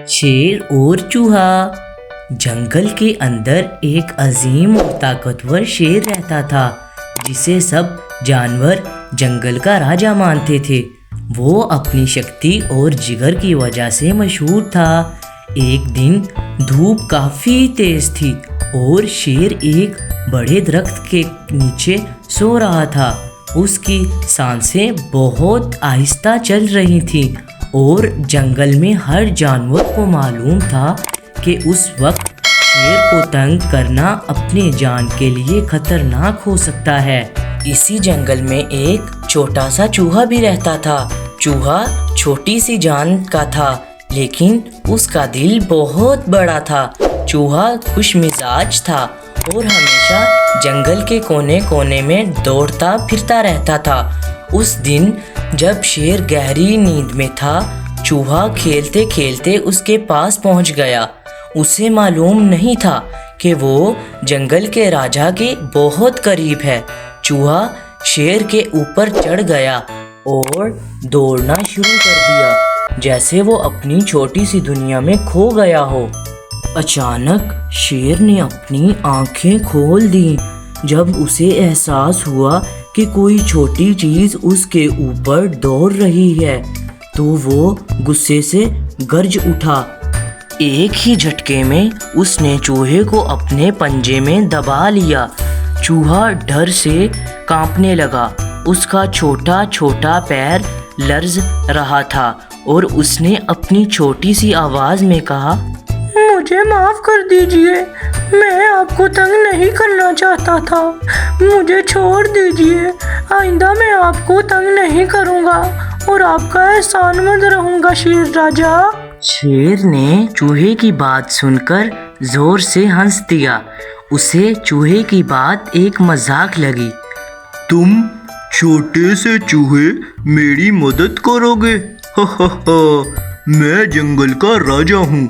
شیر اور چوہا۔ جنگل کے اندر ایک عظیم اور طاقتور شیر رہتا تھا جسے سب جانور جنگل کا راجا مانتے تھے۔ وہ اپنی شکتی اور جگر کی وجہ سے مشہور تھا۔ ایک دن دھوپ کافی تیز تھی اور شیر ایک بڑے درخت کے نیچے سو رہا تھا۔ اس کی سانسیں بہت آہستہ چل رہی تھیں اور جنگل میں ہر جانور کو معلوم تھا کہ اس وقت شیر کو تنگ کرنا اپنے جان کے لیے خطرناک ہو سکتا ہے۔ اسی جنگل میں ایک چھوٹا سا چوہا بھی رہتا تھا۔ چوہا چھوٹی سی جان کا تھا لیکن اس کا دل بہت بڑا تھا۔ چوہا خوش مزاج تھا اور ہمیشہ جنگل کے کونے کونے میں دوڑتا پھرتا رہتا تھا۔ اس دن جب شیر گہری نیند میں تھا، چوہا کھیلتے کھیلتے اس کے پاس پہنچ گیا۔ اسے معلوم نہیں تھا کہ وہ جنگل کے راجا کے بہت قریب ہے۔ چوہا شیر کے اوپر چڑھ گیا اور دوڑنا شروع کر دیا جیسے وہ اپنی چھوٹی سی دنیا میں کھو گیا ہو۔ اچانک شیر نے اپنی آنکھیں کھول دیں۔ جب اسے احساس ہوا کہ کوئی چھوٹی چیز اس کے اوپر دوڑ رہی ہے تو وہ غصے سے گرج اٹھا۔ ایک ہی جھٹکے میں اس نے چوہے کو اپنے پنجے میں دبا لیا۔ چوہا ڈر سے کانپنے لگا۔ اس کا چھوٹا چھوٹا پیر لرز رہا تھا اور اس نے اپنی چھوٹی سی آواز میں کہا، مجھے معاف کر دیجئے، میں آپ کو تنگ نہیں کرنا چاہتا تھا، مجھے چھوڑ دیجئے، آئندہ میں آپ کو تنگ نہیں کروں گا اور آپ کا احسان مند رہوں گا شیر راجا۔ شیر نے چوہے کی بات سن کر زور سے ہنس دیا۔ اسے چوہے کی بات ایک مذاق لگی۔ تم چھوٹے سے چوہے میری مدد کرو گے؟ میں جنگل کا راجا ہوں،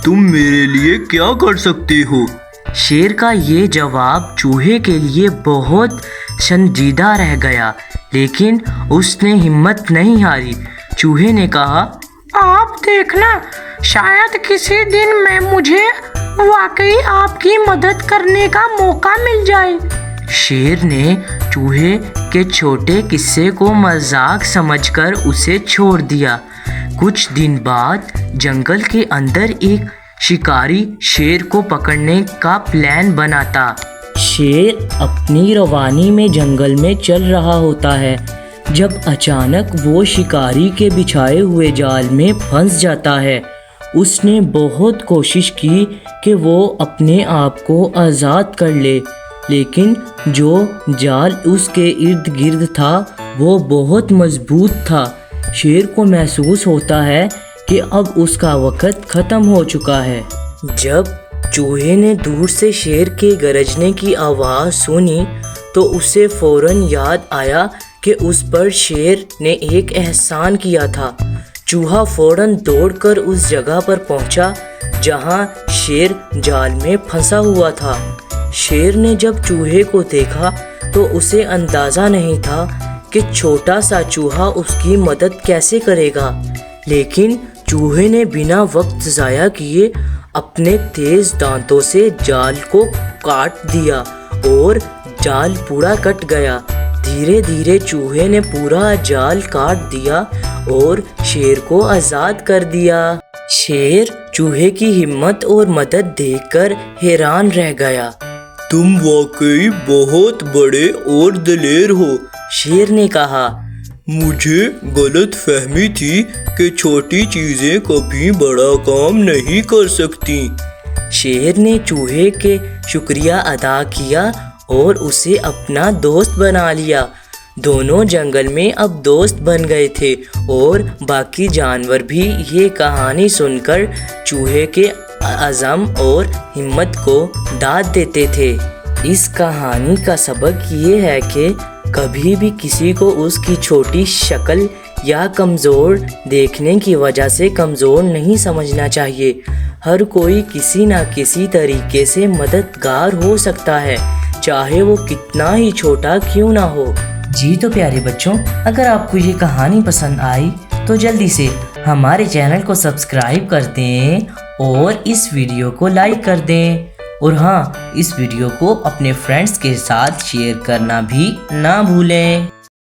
تم میرے لیے کیا کر سکتے ہو؟ شیر کا یہ جواب چوہے کے لیے بہت سنجیدہ رہ گیا لیکن اس نے ہمت نہیں ہاری۔ چوہے نے کہا، آپ دیکھنا، شاید کسی دن میں مجھے واقعی آپ کی مدد کرنے کا موقع مل جائے۔ شیر نے چوہے کے چھوٹے قصے کو مذاق سمجھ کر اسے چھوڑ دیا۔ کچھ دن بعد جنگل کے اندر ایک شکاری شیر کو پکڑنے کا پلان بناتا۔ شیر اپنی روانی میں جنگل میں چل رہا ہوتا ہے جب اچانک وہ شکاری کے بچھائے ہوئے جال میں پھنس جاتا ہے۔ اس نے بہت کوشش کی کہ وہ اپنے آپ کو آزاد کر لے لیکن جو جال اس کے ارد گرد تھا وہ بہت مضبوط تھا۔ شیر کو محسوس ہوتا ہے کہ اب اس کا وقت ختم ہو چکا ہے۔ جب چوہے نے دور سے شیر کے گرجنے کی آواز سنی تو اسے فوراً یاد آیا کہ اس پر شیر نے ایک احسان کیا تھا۔ چوہا فوراً دوڑ کر اس جگہ پر پہنچا جہاں شیر جال میں پھنسا ہوا تھا۔ شیر نے جب چوہے کو دیکھا تو اسے اندازہ نہیں تھا کہ چھوٹا سا چوہا اس کی مدد کیسے کرے گا، لیکن چوہے نے بنا وقت ضائع کیے اپنے تیز دانتوں سے جال کو کاٹ دیا اور جال پورا کٹ گیا۔ دھیرے دھیرے چوہے نے پورا جال کاٹ دیا اور شیر کو آزاد کر دیا۔ شیر چوہے کی ہمت اور مدد دیکھ کر حیران رہ گیا۔ تم واقعی بہت بڑے اور دلیر ہو، شیر نے کہا۔ مجھے غلط فہمی تھی کہ چھوٹی چیزیں کبھی بڑا کام نہیں کر سکتی۔ شیر نے چوہے کے شکریہ ادا کیا اور اسے اپنا دوست بنا لیا۔ دونوں جنگل میں اب دوست بن گئے تھے اور باقی جانور بھی یہ کہانی سن کر چوہے کے عزم اور ہمت کو داد دیتے تھے۔ اس کہانی کا سبق یہ ہے کہ کبھی بھی کسی کو اس کی چھوٹی شکل یا کمزور دیکھنے کی وجہ سے کمزور نہیں سمجھنا چاہیے۔ ہر کوئی کسی نہ کسی طریقے سے مددگار ہو سکتا ہے، چاہے وہ کتنا ہی چھوٹا کیوں نہ ہو۔ جی تو پیارے بچوں، اگر آپ کو یہ کہانی پسند آئی تو جلدی سے ہمارے چینل کو سبسکرائب کر دیں اور اس ویڈیو کو لائک کر دیں، اور ہاں، اس ویڈیو کو اپنے فرینڈز کے ساتھ شیئر کرنا بھی نہ بھولیں۔